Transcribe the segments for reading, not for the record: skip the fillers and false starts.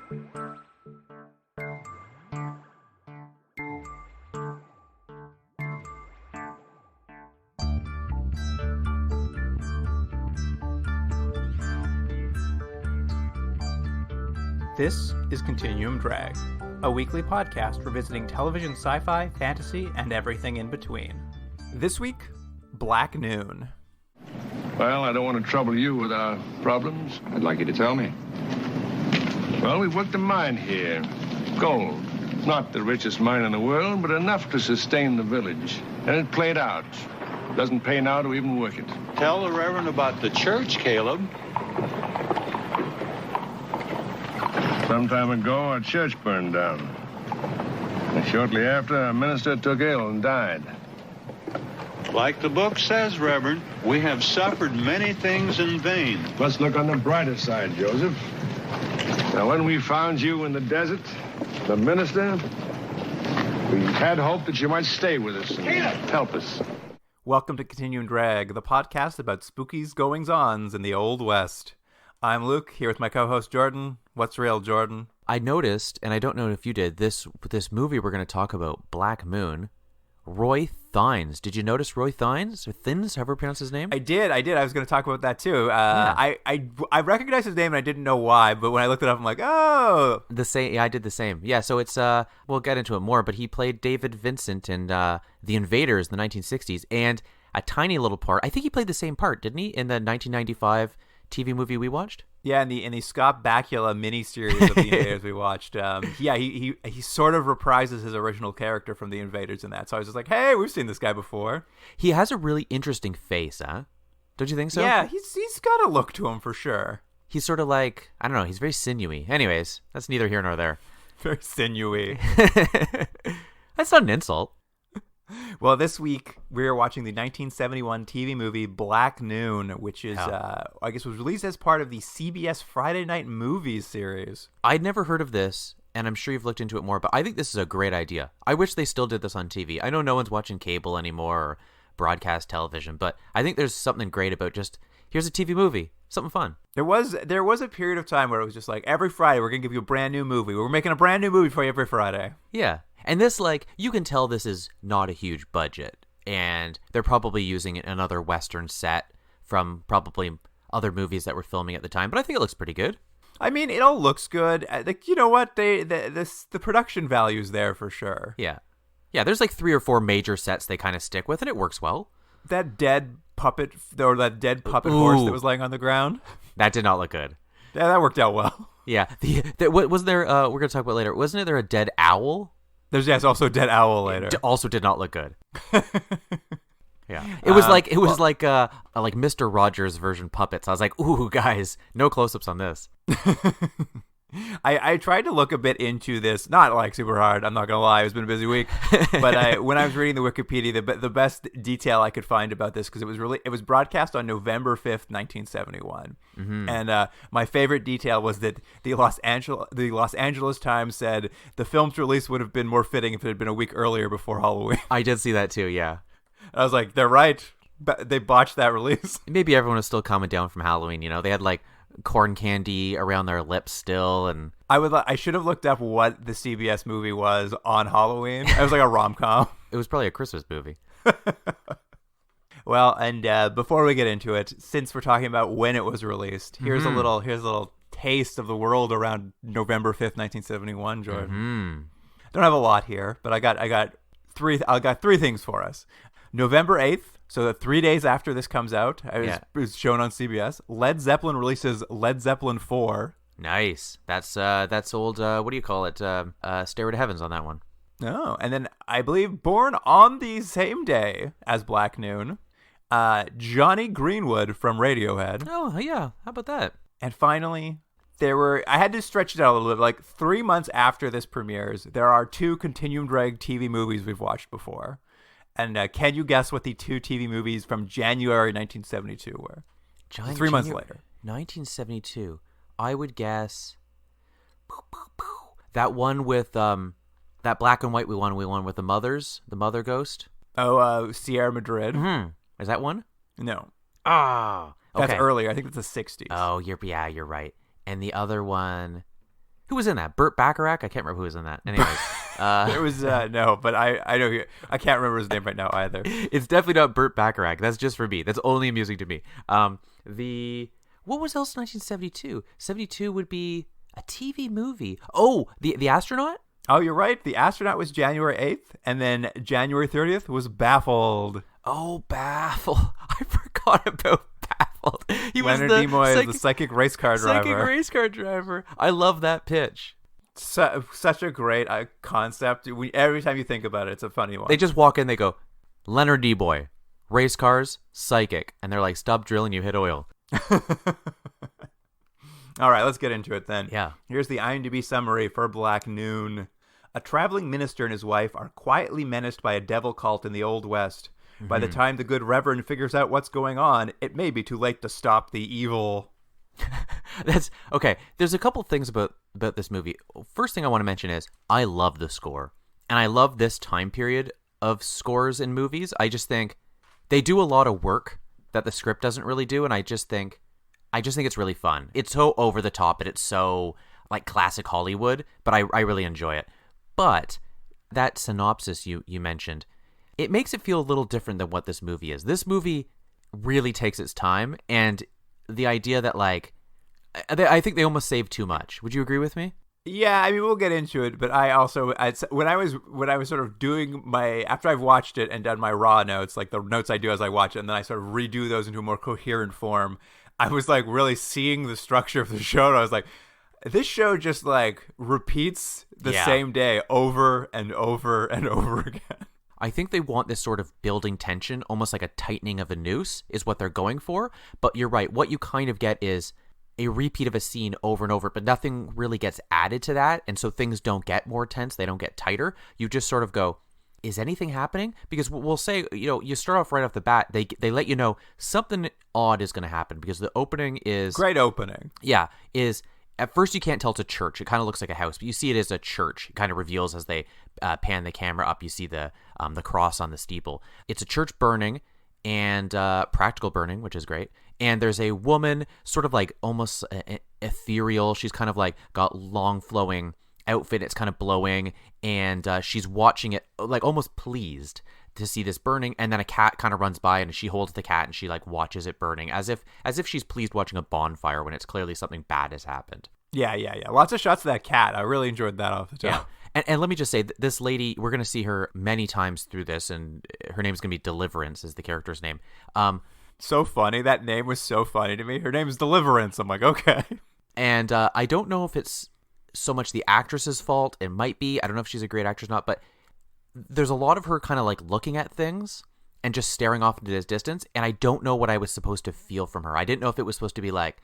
This is Continuum Drag, a weekly podcast revisiting television sci-fi, fantasy, and everything in between. This week, Black Noon. Well, I don't want to trouble you with our problems. I'd like you to tell me. Well, we worked a mine here. Gold. Not the richest mine in the world, but enough to sustain the village. And it played out. Doesn't pay now to even work it. Tell the Reverend about the church, Caleb. Some time ago, our church burned down. And shortly after, our minister took ill and died. Like the book says, Reverend, we have suffered many things in vain. Let's look on the brighter side, Joseph. Now, when we found you in the desert, the minister, we had hope that you might stay with us and help us. Welcome to Continuum Drag, the podcast about spookies goings-ons in the Old West. I'm Luke, here with my co-host Jordan. What's real, Jordan? I noticed, and I don't know if you did, this movie we're going to talk about, Black Moon, Roy Thynes. Did you notice Roy Thynes? Or Thins, however you pronounce his name? I did. I was going to talk about that too. I recognized his name and I didn't know why, but when I looked it up, I'm like, oh! Yeah, I did the same. Yeah, so it's, we'll get into it more, but he played David Vincent in The Invaders in the 1960s, and a tiny little part. I think he played the same part, didn't he, in the 1995 TV movie we watched? Yeah, in the Scott Bakula miniseries of The Invaders we watched. He sort of reprises his original character from The Invaders in that. So I was just like, hey, we've seen this guy before. He has a really interesting face, huh? Don't you think so? Yeah, he's got a look to him for sure. He's sort of like, I don't know, he's very sinewy. Anyways, that's neither here nor there. Very sinewy. That's not an insult. Well, this week we are watching the 1971 TV movie Black Noon, which is, I guess, was released as part of the CBS Friday Night Movies series. I'd never heard of this, and I'm sure you've looked into it more, but I think this is a great idea. I wish they still did this on TV. I know no one's watching cable anymore or broadcast television, but I think there's something great about just, here's a TV movie, something fun. There was a period of time where it was just like, every Friday we're going to give you a brand new movie. We're making a brand new movie for you every Friday. Yeah. And this, like, you can tell this is not a huge budget, and they're probably using another Western set from probably other movies that were filming at the time, but I think it looks pretty good. I mean, it all looks good. Like, you know what? The production value's there for sure. Yeah. Yeah, there's like 3 or 4 major sets they kind of stick with, and it works well. That dead puppet horse that was laying on the ground. That did not look good. Yeah, that worked out well. Yeah. What wasn't there, we're going to talk about later, wasn't there a dead owl? There's also a dead owl later. Also did not look good. Yeah, it was like Mr. Rogers version puppets. I was like, ooh, guys, no close-ups on this. I tried to look a bit into this, not like super hard, I'm not gonna lie, it's been a busy week, but when I was reading the Wikipedia, the best detail I could find about this, because it was broadcast on November 5th, 1971, and my favorite detail was that the Los Angeles Times said the film's release would have been more fitting if it had been a week earlier before Halloween. I did see that too, yeah. I was like, they're right, they botched that release. Maybe everyone was still coming down from Halloween, you know, they had like corn candy around their lips still, and I should have looked up what the CBS movie was on Halloween. It was like a rom-com. It was probably a Christmas movie. Well, and before we get into it, since we're talking about when it was released, here's a little taste of the world around November 5th, 1971, Jordan. Don't have a lot here, but I got three things for us. November 8th, so that 3 days after this comes out, it was shown on CBS, Led Zeppelin releases Led Zeppelin 4. Nice. That's old, what do you call it? Stairway to Heaven's on that one. Oh, and then I believe born on the same day as Black Noon, Johnny Greenwood from Radiohead. Oh, yeah. How about that? And finally, I had to stretch it out a little bit, like 3 months after this premieres, there are 2 Continuum Drag TV movies we've watched before. And can you guess what the 2 TV movies from January 1972 were? 3 months later. 1972. I would guess that one with that black and white we won with the mother ghost. Oh, Sierra Madrid. Mm-hmm. Is that one? No. Ah, okay. That's earlier. I think that's the 60s. Oh, you're right. And the other one, Who was in that? Burt Bacharach? I can't remember who was in that. Anyways. There was no, but I know I can't remember his name right now either. It's definitely not Burt Bacharach. That's just for me. That's only amusing to me. What was else in 1972? 72 would be a TV movie. Oh, the astronaut? Oh, you're right. The Astronaut was January 8th, and then January 30th was Baffled. Oh, Baffled. I forgot about Baffled. He Leonard was Nimoy is the psychic race car driver. Psychic race car driver. I love that pitch. Such a great concept. Every time you think about it, it's a funny one. They just walk in, they go, Leonard Nimoy, race cars, psychic. And they're like, stop drilling, you hit oil. All right, let's get into it then. Yeah. Here's the IMDb summary for Black Noon. A traveling minister and his wife are quietly menaced by a devil cult in the Old West. Mm-hmm. By the time the good Reverend figures out what's going on, it may be too late to stop the evil. That's okay. There's a couple things about this movie. First thing I want to mention is I love the score. And I love this time period of scores in movies. I just think they do a lot of work that the script doesn't really do, and I just think it's really fun. It's so over the top, and it's so like classic Hollywood, but I really enjoy it. But that synopsis you mentioned, it makes it feel a little different than what this movie is. This movie really takes its time, and the idea that like I think they almost saved too much. Would you agree with me? Yeah, I mean, we'll get into it, but when I was sort of doing after I've watched it and done my raw notes, like the notes I do as I watch it, and then I sort of redo those into a more coherent form, I was like really seeing the structure of the show, and I was like, this show just like repeats the same day over and over and over again. I think they want this sort of building tension, almost like a tightening of a noose is what they're going for. But you're right. What you kind of get is a repeat of a scene over and over, but nothing really gets added to that. And so things don't get more tense. They don't get tighter. You just sort of go, is anything happening? Because we'll say, you start off right off the bat. They let you know something odd is going to happen because the opening is... Great opening. Yeah. At first, you can't tell it's a church. It kind of looks like a house, but you see it as a church. It kind of reveals as they pan the camera up. You see the cross on the steeple. It's a church burning and practical burning, which is great. And there's a woman, sort of like almost ethereal. She's kind of like got long flowing outfit. It's kind of blowing, and she's watching it like almost pleased to see this burning. And then a cat kind of runs by, and she holds the cat, and she like watches it burning as if she's pleased watching a bonfire when it's clearly something bad has happened. Yeah. Lots of shots of that cat. I really enjoyed that off the top. Yeah. And let me just say, this lady, we're going to see her many times through this, and her name is going to be Deliverance is the character's name. So funny. That name was so funny to me. Her name is Deliverance. I'm like, okay. And I don't know if it's so much the actress's fault. It might be. I don't know if she's a great actress or not, but there's a lot of her kind of like looking at things and just staring off into this distance, and I don't know what I was supposed to feel from her. I didn't know if it was supposed to be like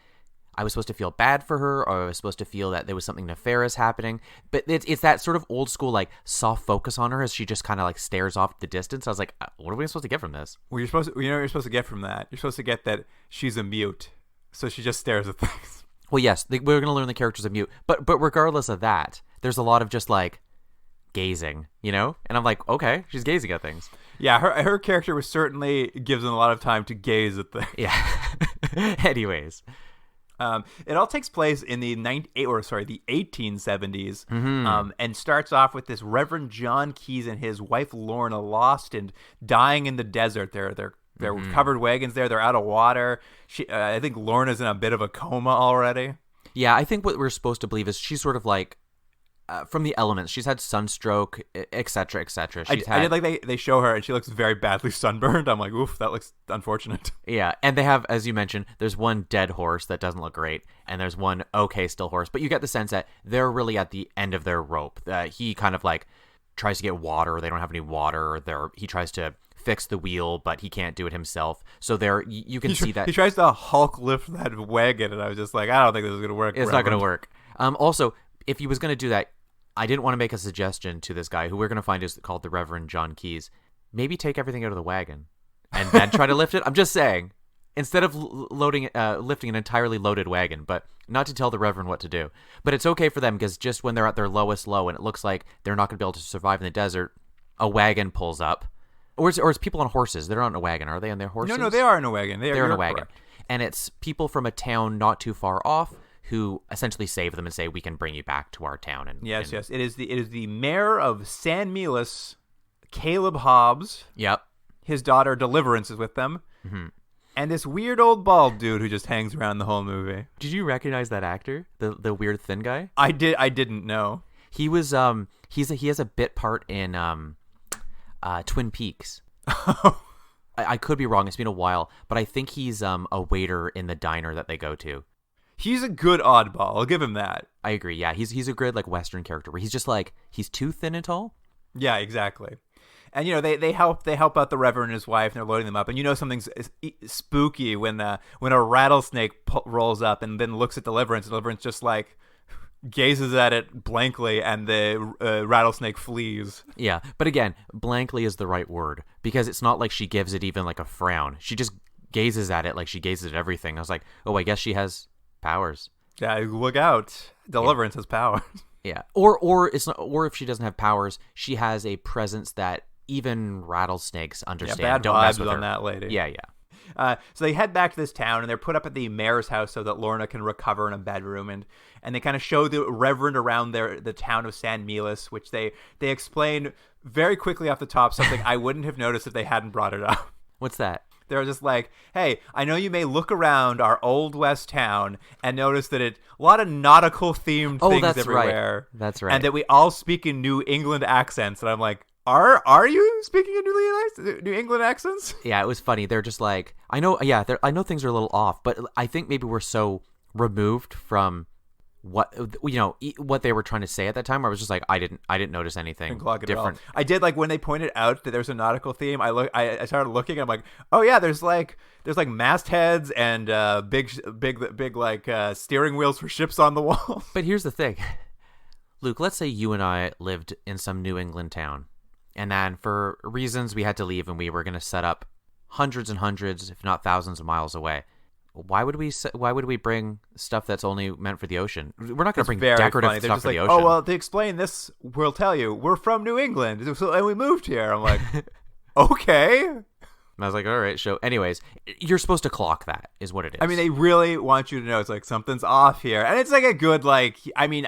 I was supposed to feel bad for her, or I was supposed to feel that there was something nefarious happening. But it's that sort of old school like soft focus on her as she just kind of like stares off the distance. I was like, what are we supposed to get from this? Well, what you're supposed to get from that? You're supposed to get that she's a mute, so she just stares at things. Well, yes, we're going to learn the character's a mute, but regardless of that, there's a lot of just like gazing, and I'm like, okay, she's gazing at things. Yeah, her character was certainly given a lot of time to gaze at things. Yeah. Anyways. It all takes place in the 1870s, and starts off with this Reverend John Keyes and his wife Lorna lost and dying in the desert. They're covered wagons there. They're out of water. I think Lorna's in a bit of a coma already. Yeah, I think what we're supposed to believe is she's sort of like from the elements. She's had sunstroke, etc., etc. I did like they show her and she looks very badly sunburned. I'm like, oof, that looks unfortunate. Yeah, and they have, as you mentioned, there's one dead horse that doesn't look great, and there's one okay still horse. But you get the sense that they're really at the end of their rope. He kind of like tries to get water. They don't have any water. He tries to fix the wheel, but he can't do it himself. So you can see that he tries to Hulk lift that wagon, and I was just like, I don't think this is gonna work. It's not gonna work. Also, if he was gonna do that, I didn't want to make a suggestion to this guy who we're gonna find is called the Reverend John Keyes. Maybe take everything out of the wagon and then try to lift it. I'm just saying, instead of lifting an entirely loaded wagon, but not to tell the Reverend what to do. But it's okay for them because just when they're at their lowest low and it looks like they're not gonna be able to survive in the desert, a wagon pulls up. Or it's people on horses. They're not in a wagon. Are they on their horses? No, they are in a wagon. They're in a wagon. Correct. And it's people from a town not too far off who essentially save them and say, we can bring you back to our town. And yes. It is the mayor of San Milas, Caleb Hobbs. Yep. His daughter Deliverance is with them. Mm-hmm. And this weird old bald dude who just hangs around the whole movie. Did you recognize that actor? The weird thin guy? I didn't know. He was he has a bit part in Twin Peaks. I could be wrong. It's been a while, but I think he's a waiter in the diner that they go to. He's a good oddball. I'll give him that. I agree. Yeah, he's a good like Western character where he's just like he's too thin and tall. Yeah, exactly. And they help out the Reverend and his wife, and they're loading them up. And something's spooky when a rattlesnake rolls up and then looks at Deliverance. Deliverance just like gazes at it blankly, and the rattlesnake flees. Yeah, but again, blankly is the right word because it's not like she gives it even like a frown. She just gazes at it like she gazes at everything. I was like, oh, I guess she has powers. Yeah, look out! Deliverance has powers. Yeah, or it's not. Or if she doesn't have powers, she has a presence that even rattlesnakes understand. Yeah, bad Don't vibes mess with on her. that lady. Yeah. So they head back to this town, and they're put up at the mayor's house so that Lorna can recover in a bedroom, and they kind of show the Reverend around the town of San Milas, which they explain very quickly off the top, something I wouldn't have noticed if they hadn't brought it up. What's that? They're just like, hey, I know you may look around our old west town and notice that a lot of nautical themed things that's everywhere. Right. That's right. And that we all speak in New England accents. And I'm like, are you speaking in New England accents? Yeah, it was funny. They're just like, I know things are a little off, but I think maybe we're so removed from what they were trying to say at that time, where I was just like, I didn't notice anything different. I did, like, when they pointed out that there's a nautical theme. I started looking. I'm like, oh yeah, there's like mastheads and big like steering wheels for ships on the wall. But here's the thing, Luke. Let's say you and I lived in some New England town, and then for reasons we had to leave, and we were going to set up hundreds and hundreds, if not thousands of miles away. Why would we bring stuff that's only meant for the ocean? We're not going to bring decorative stuff for the ocean. Oh, well, to explain this, we'll tell you, we're from New England, and we moved here. I'm like, okay. And I was like, all right, so anyways, you're supposed to clock that, is what it is. I mean, they really want you to know it's like something's off here. And it's like a good, like, I mean,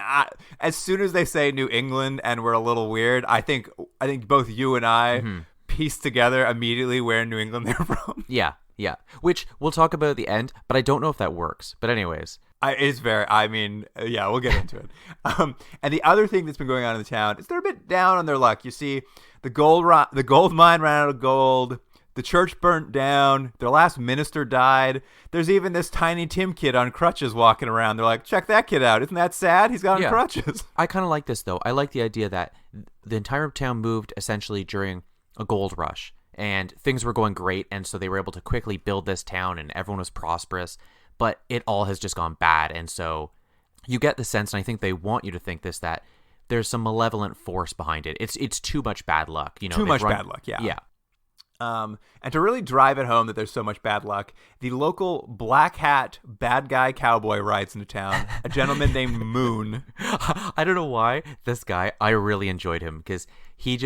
as soon as they say New England and we're a little weird, I think both you and I piece together immediately where in New England they're from. Yeah, which we'll talk about at the end, but I don't know if that works. But anyways. It's very, I mean, yeah, we'll get into it. And the other thing that's been going on in the town is they're a bit down on their luck. You see, the gold mine ran out of gold. The church burnt down. Their last minister died. There's even this Tiny Tim kid on crutches walking around. They're like, check that kid out. Isn't that sad? He's got on crutches. I kind of like this, though. I like the idea that the entire town moved essentially during a gold rush. And things were going great, and so they were able to quickly build this town, and everyone was prosperous. But it all has just gone bad, and so you get the sense, and I think they want you to think this, that there's some malevolent force behind it. It's too much bad luck, Too much bad luck, yeah. Yeah. And to really drive it home that there's so much bad luck, the local black hat bad guy cowboy rides into town, a gentleman named Moon. I don't know why this guy, I really enjoyed him because he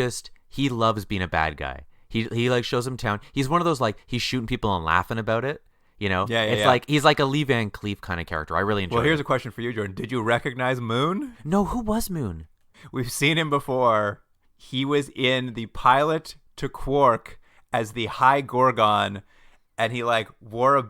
loves being a bad guy. He like shows him town. He's one of those like he's shooting people and laughing about it. Yeah. It's like he's like a Lee Van Cleef kind of character. I really enjoy. Well, here's a question for you, Jordan. Did you recognize Moon? No, who was Moon? We've seen him before. He was in the pilot to Quark as the High Gorgon, and he like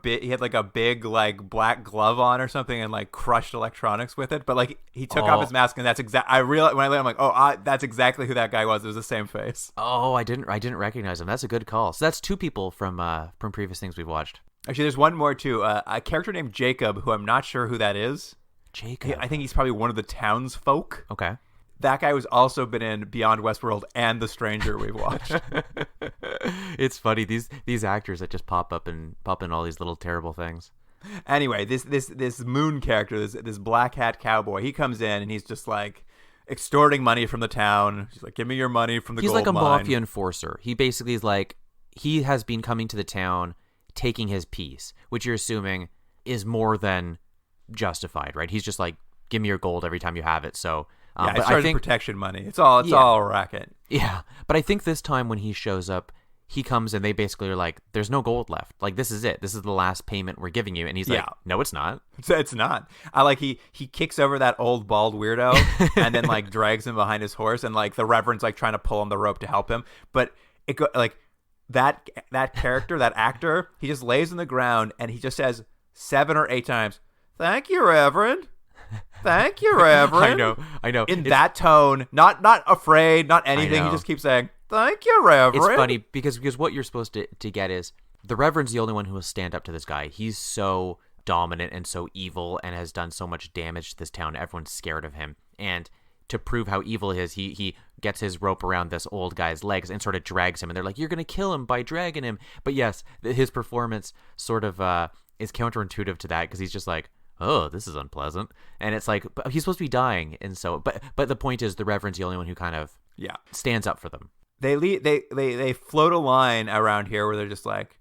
he had like a big like black glove on or something, and like crushed electronics with it. But like he took off his mask, and that's I realized when I looked, I'm like, that's exactly who that guy was. It was the same face. Oh, I didn't recognize him. That's a good call. So that's two people from previous things we've watched. Actually, there's one more too. A character named Jacob, who I'm not sure who that is. Jacob. I think he's probably one of the townsfolk. Okay. That guy was also been in Beyond Westworld and The Stranger we've watched. It's funny, these actors that just pop in all these little terrible things. Anyway, this Moon character, this black hat cowboy, he comes in and he's just like extorting money from the town. He's like, give me your money from the gold mine. He's like a mafia enforcer. He basically is like, he has been coming to the town, taking his piece, which you're assuming is more than justified, right? He's just like, give me your gold every time you have it. So but I think protection money. It's all racket. Yeah, but I think this time when he shows up, he comes and they basically are like, there's no gold left. Like, this is it. This is the last payment we're giving you. And he's like, no, it's not. It's not. I like he kicks over that old bald weirdo and then like drags him behind his horse, and like the Reverend's like trying to pull on the rope to help him. But it go like that character, that actor, he just lays on the ground and he just says 7 or 8 times, "Thank you, Reverend. Thank you, Reverend." I know. In that tone, not afraid, not anything. He just keeps saying, "Thank you, Reverend." It's funny because what you're supposed to get is the Reverend's the only one who will stand up to this guy. He's so dominant and so evil and has done so much damage to this town. Everyone's scared of him. And to prove how evil he is, he gets his rope around this old guy's legs and sort of drags him. And they're like, "You're going to kill him by dragging him." But yes, his performance sort of is counterintuitive to that, because he's just like, "Oh, this is unpleasant." And it's like, but he's supposed to be dying. And so, but the point is the Reverend's the only one who kind of stands up for them. They float a line around here where they're just like,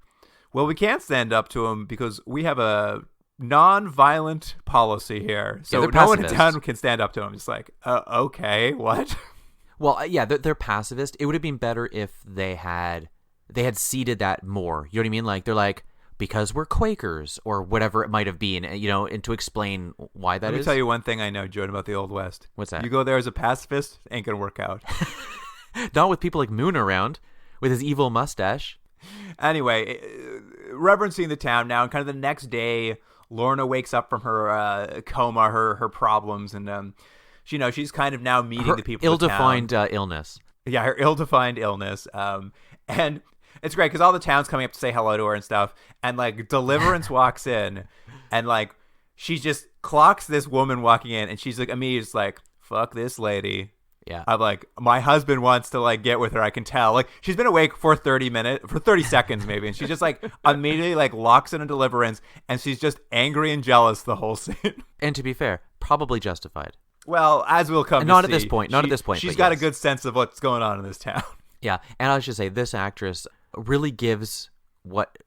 "Well, we can't stand up to him because we have a non-violent policy here, so no one in town can stand up to him." It's like, okay, what? Well, yeah, they're pacifist. It would have been better if they had seeded that more. You know what I mean? Like, they're like, because we're Quakers or whatever it might have been, and to explain why that is. Let me tell you one thing I know, Jordan, about the Old West. What's that? You go there as a pacifist, ain't gonna work out. Not with people like Moon around with his evil mustache. Anyway, Reverend seeing the town now, and kind of the next day, Lorna wakes up from her coma, her problems, and she's kind of now meeting the people. Ill-defined illness. Yeah, her ill-defined illness. And it's great because all the town's coming up to say hello to her and stuff, and like Deliverance walks in, and like she just clocks this woman walking in, and she's like immediately just like, "Fuck this lady." Yeah. I'm like, my husband wants to like get with her. I can tell. Like, she's been awake for 30 seconds maybe. And she just like immediately like locks in a Deliverance, and she's just angry and jealous the whole scene. And to be fair, probably justified. Well, as we'll come not to at this see, point. Not at this point. She's got a good sense of what's going on in this town. Yeah. And I should say this actress really gives what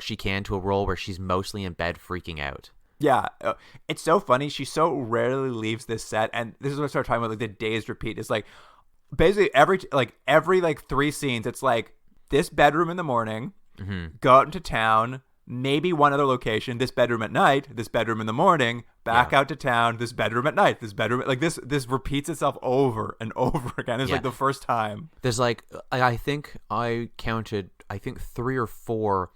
she can to a role where she's mostly in bed freaking out. Yeah, it's so funny. She so rarely leaves this set, and this is what I started talking about, like the dazed repeat. It's like basically every 3 scenes, it's like this bedroom in the morning, go out into town, maybe one other location, this bedroom at night, this bedroom in the morning, back out to town, this bedroom at night, this bedroom, like this repeats itself over and over again. It's like the first time. There's like, I think I counted 3 or 4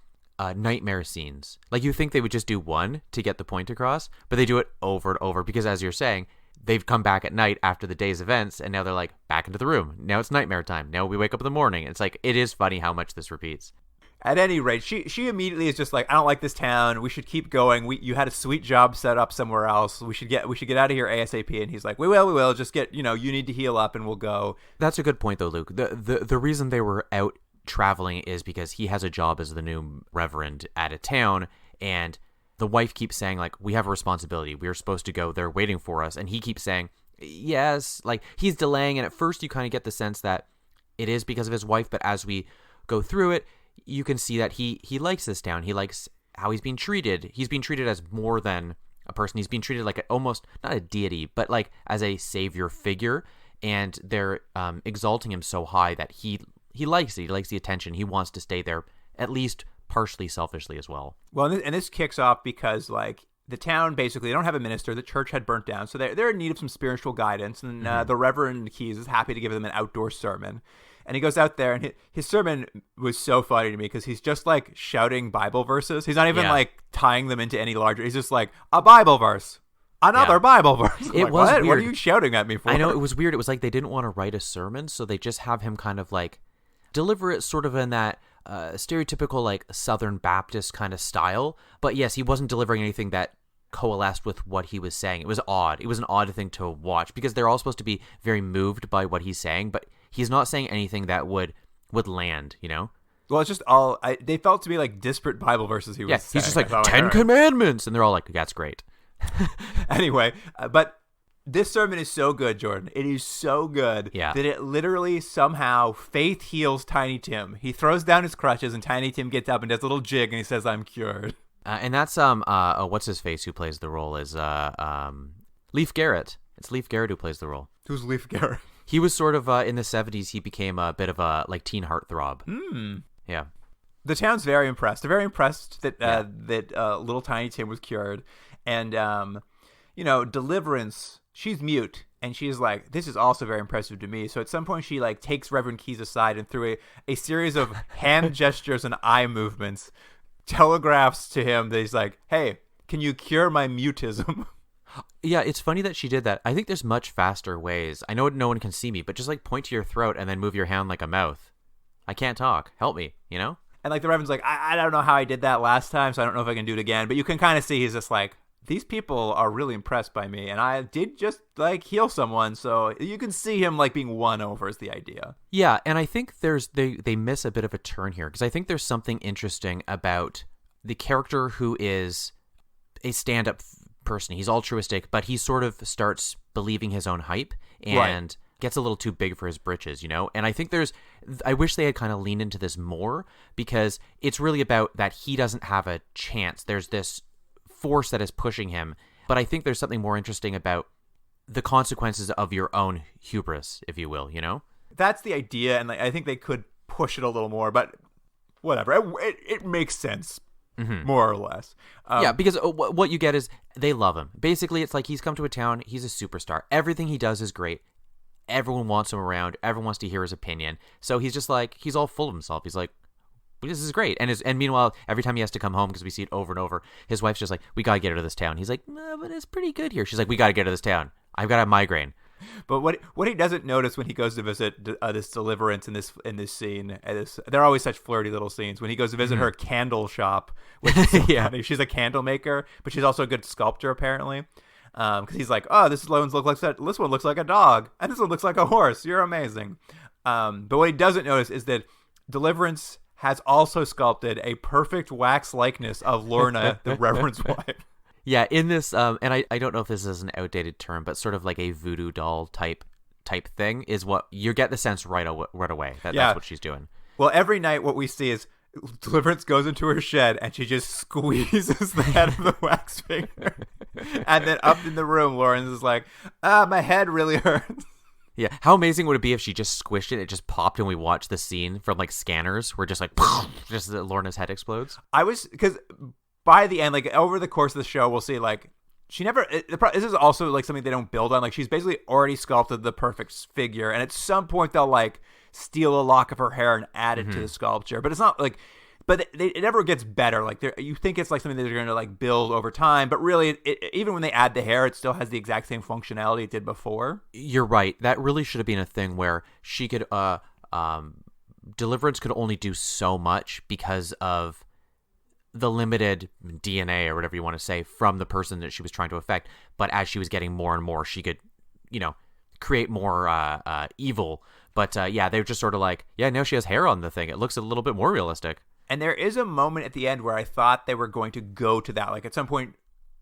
nightmare scenes. Like, you think they would just do one to get the point across, but they do it over and over because, as you're saying, they've come back at night after the day's events, and now they're like back into the room. Now it's nightmare time. Now we wake up in the morning. It's like, it is funny how much this repeats. At any rate, she immediately is just like, "I don't like this town. We should keep going. You had a sweet job set up somewhere else. We should get out of here ASAP." And he's like, we will. Just get, you need to heal up and we'll go. That's a good point though, Luke. The reason they were out traveling is because he has a job as the new Reverend at a town, and the wife keeps saying, like, "We have a responsibility. We're supposed to go. They're waiting for us." And he keeps saying, "Yes." Like, he's delaying, and at first you kind of get the sense that it is because of his wife, but as we go through it, you can see that he likes this town. He likes how he's being treated. He's being treated as more than a person. He's being treated like almost not a deity, but like as a savior figure, and they're exalting him so high that he likes it. He likes the attention. He wants to stay there, at least partially selfishly as well. Well, and this kicks off because, like, the town basically, they don't have a minister. The church had burnt down, so they're in need of some spiritual guidance. And the Reverend Keyes is happy to give them an outdoor sermon. And he goes out there, and his sermon was so funny to me because he's just like shouting Bible verses. He's not even like tying them into any larger. He's just like, a Bible verse. Another Bible verse. It like, was what? weird. What are you shouting at me for? I know, it was weird. It was like they didn't want to write a sermon, so they just have him kind of like deliver it sort of in that stereotypical like Southern Baptist kind of style. But yes, he wasn't delivering anything that coalesced with what he was saying. It was odd. It was an odd thing to watch because they're all supposed to be very moved by what he's saying, but he's not saying anything that would land, Well, it's just all, they felt to be like disparate Bible verses he was saying. He's just like, 10 commandments, and they're all like, that's great. Anyway, but this sermon is so good, Jordan. It is so good that it literally somehow faith heals Tiny Tim. He throws down his crutches, and Tiny Tim gets up and does a little jig, and he says, "I'm cured." And that's what's his face who plays the role is Leif Garrett. It's Leif Garrett who plays the role. Who's Leif Garrett? He was sort of in the 70s. He became a bit of a like teen heartthrob. Yeah. The town's very impressed. They're very impressed that little tiny Tim was cured. And, Deliverance, she's mute. And she's like, this is also very impressive to me. So at some point, she like takes Reverend Keyes aside and through a series of hand gestures and eye movements, telegraphs to him that he's like, hey, can you cure my mutism? Yeah, it's funny that she did that. I think there's much faster ways. I know no one can see me, but just like point to your throat and then move your hand like a mouth. I can't talk. Help me, And like the Reverend's like, I don't know how I did that last time, so I don't know if I can do it again. But you can kind of see he's just like, these people are really impressed by me, and I did just like heal someone, so you can see him like being won over is the idea. Yeah, and I think they miss a bit of a turn here because I think there's something interesting about the character who is a stand-up person. He's altruistic, but he sort of starts believing his own hype and gets a little too big for his britches, And I think I wish they had kind of leaned into this more because it's really about that he doesn't have a chance. There's this force that is pushing him, but I think there's something more interesting about the consequences of your own hubris, if you will, That's the idea, and like, I think they could push it a little more, but whatever. It makes sense, more or less. Yeah, because what you get is they love him. Basically, it's like he's come to a town, he's a superstar. Everything he does is great. Everyone wants him around. Everyone wants to hear his opinion. So he's just like, he's all full of himself. He's like, this is great. And meanwhile, every time he has to come home, because we see it over and over, his wife's just like, we got to get out of this town. He's like, no, but it's pretty good here. She's like, we got to get out of this town. I've got a migraine. But what he doesn't notice when he goes to visit this Deliverance in this scene, they're always such flirty little scenes. When he goes to visit her candle shop, which is so funny. She's a candle maker, but she's also a good sculptor apparently. Because he's like, oh, this one looks like a dog, and this one looks like a horse. You're amazing. But what he doesn't notice is that Deliverance has also sculpted a perfect wax likeness of Lorna, the Reverend's wife. Yeah, in this, and I don't know if this is an outdated term, but sort of like a voodoo doll type thing is what you get the sense right away that that's what she's doing. Well, every night what we see is Deliverance goes into her shed and she just squeezes the head of the wax figure. And then up in the room, Lawrence is like, my head really hurts. Yeah, how amazing would it be if she just squished it, it just popped, and we watched the scene from like Scanners where just like just Lorna's head explodes? Because by the end, like over the course of the show, we'll see like she never. This is also like something they don't build on. Like she's basically already sculpted the perfect figure, and at some point they'll like steal a lock of her hair and add it to the sculpture. But it's not like. But it never gets better. Like you think it's like something that they're going to like build over time, but really, even when they add the hair, it still has the exact same functionality it did before. You're right. That really should have been a thing where she could, Deliverance could only do so much because of the limited DNA or whatever you want to say from the person that she was trying to affect. But as she was getting more and more, she could, create more evil. But they're just sort of like, now she has hair on the thing. It looks a little bit more realistic. And there is a moment at the end where I thought they were going to go to that. Like at some point,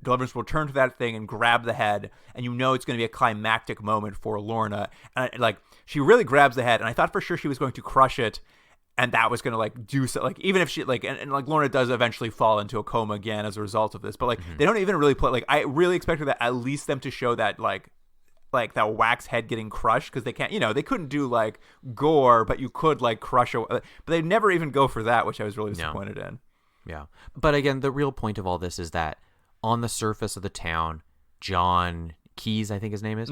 Deliverance will turn to that thing and grab the head, and it's going to be a climactic moment for Lorna. And she really grabs the head, and I thought for sure she was going to crush it, and that was going to like do so. Like even if she and Lorna does eventually fall into a coma again as a result of this, but they don't even really play. Like I really expected that at least them to show that like that wax head getting crushed, because they can't, they couldn't do like gore, but you could like crush but they never even go for that, which I was really disappointed in. Yeah. But again, the real point of all this is that on the surface of the town, John Keyes, I think his name is,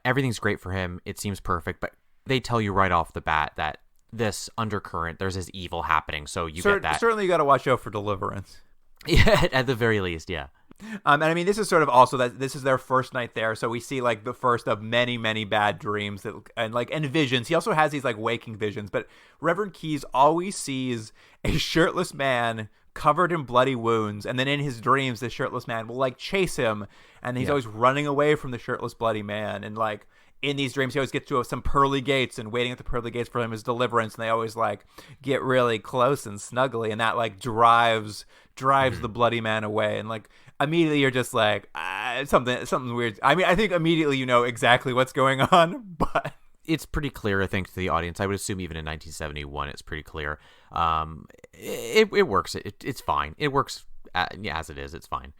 everything's great for him. It seems perfect, but they tell you right off the bat that this undercurrent, there's this evil happening. So you get that. Certainly you got to watch out for Deliverance. Yeah, at the very least, yeah. And I mean, this is sort of also that this is their first night there, so we see like the first of many, many bad dreams and visions. He also has these like waking visions, but Reverend Keyes always sees a shirtless man covered in bloody wounds, and then in his dreams, the shirtless man will like chase him, and he's always running away from the shirtless, bloody man, and like. In these dreams, he always gets to some pearly gates, and waiting at the pearly gates for him is Deliverance, and they always like get really close and snuggly, and that like drives the bloody man away, and like immediately you're just like something weird. I mean, I think immediately you know exactly what's going on, but it's pretty clear, I think, to the audience. I would assume even in 1971, it's pretty clear. It works. It's fine. It works as it is. It's fine.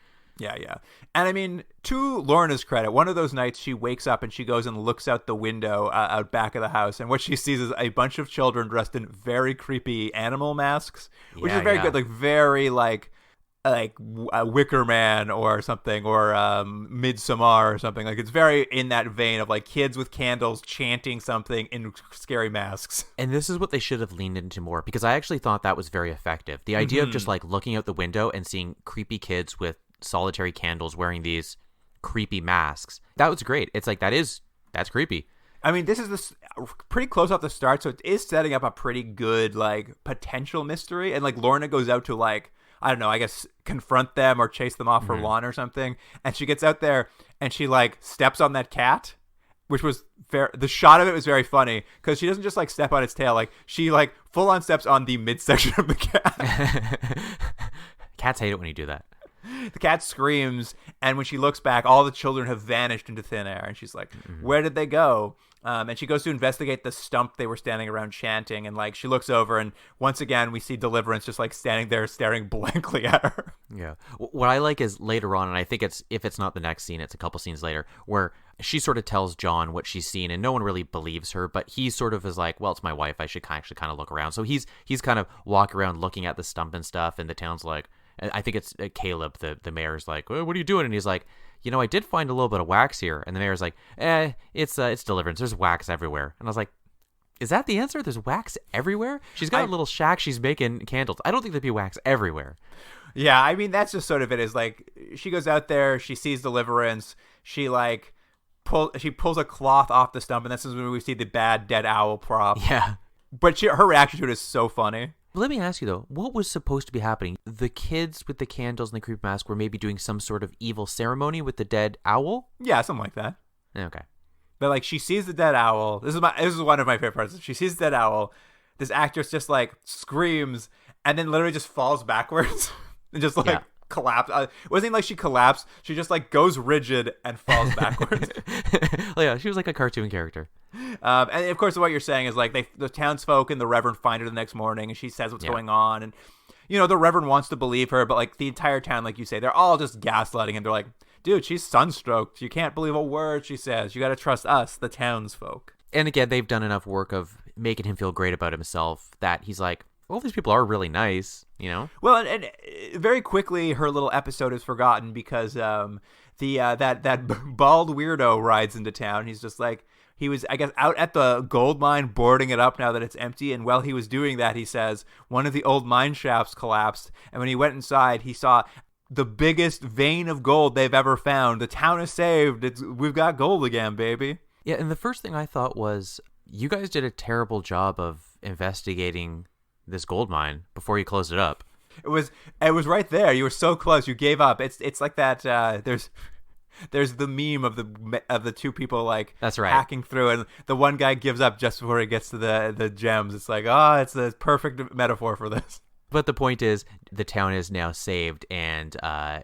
Yeah, yeah. And I mean, to Lorna's credit, one of those nights she wakes up and she goes and looks out the window out back of the house. And what she sees is a bunch of children dressed in very creepy animal masks, which is very good. Like, very like a Wicker Man or something, or Midsommar or something. Like, it's very in that vein of like kids with candles chanting something in scary masks. And this is what they should have leaned into more, because I actually thought that was very effective. The idea of just like looking out the window and seeing creepy kids with solitary candles wearing these creepy masks. That was great. It's like, that's creepy. I mean, this is pretty close off the start, so it is setting up a pretty good like potential mystery. And like Lorna goes out to like, I don't know, I guess confront them or chase them off her lawn or something. And she gets out there and she like steps on that cat, which was the shot of it was very funny because she doesn't just like step on its tail. Like, she like full on steps on the midsection of the cat. Cats hate it when you do that. The cat screams, and when she looks back, all the children have vanished into thin air. And she's like, where did they go? And she goes to investigate the stump they were standing around chanting. And like, she looks over, and once again, we see Deliverance just like standing there staring blankly at her. Yeah. What I like is later on, and I think if it's not the next scene, it's a couple scenes later, where she sort of tells John what she's seen, and no one really believes her, but he sort of is like, well, it's my wife. I should actually kind of look around. So he's kind of walking around looking at the stump and stuff, and the town's like, I think it's Caleb, the mayor's like, what are you doing? And he's like, I did find a little bit of wax here. And the mayor's like, it's Deliverance. There's wax everywhere. And I was like, is that the answer? There's wax everywhere? She's got a little shack. She's making candles. I don't think there'd be wax everywhere. Yeah, I mean, that's just sort of it, is like, she goes out there, she sees Deliverance, she like pulls a cloth off the stump, and this is when we see the bad dead owl prop. Yeah. But her reaction to it is so funny. Let me ask you, though, what was supposed to be happening? The kids with the candles and the creepy mask were maybe doing some sort of evil ceremony with the dead owl? Yeah, something like that. Okay. But like, she sees the dead owl. This is one of my favorite parts. She sees the dead owl. This actress just like screams and then literally just falls backwards and just like collapse. It wasn't even like she collapsed. She just like goes rigid and falls backwards. Yeah, she was like a cartoon character. And of course, what you're saying is like the townsfolk and the Reverend find her the next morning, and she says what's going on, and the Reverend wants to believe her, but like the entire town, like you say, they're all just gaslighting him. They're like, dude, she's sunstroked. You can't believe a word she says. You got to trust us, the townsfolk. And again, they've done enough work of making him feel great about himself that he's like, well, these people are really nice, Well, and very quickly, her little episode is forgotten because that bald weirdo rides into town. He's just like, he was, I guess, out at the gold mine boarding it up now that it's empty. And while he was doing that, he says one of the old mine shafts collapsed. And when he went inside, he saw the biggest vein of gold they've ever found. The town is saved. We've got gold again, baby. Yeah, and the first thing I thought was, you guys did a terrible job of investigating this gold mine before you closed it up. It was right there. You were so close. You gave up. It's like that. There's the meme of the two people like that's right hacking through, and the one guy gives up just before he gets to the gems. It's like, it's the perfect metaphor for this. But the point is, the town is now saved, and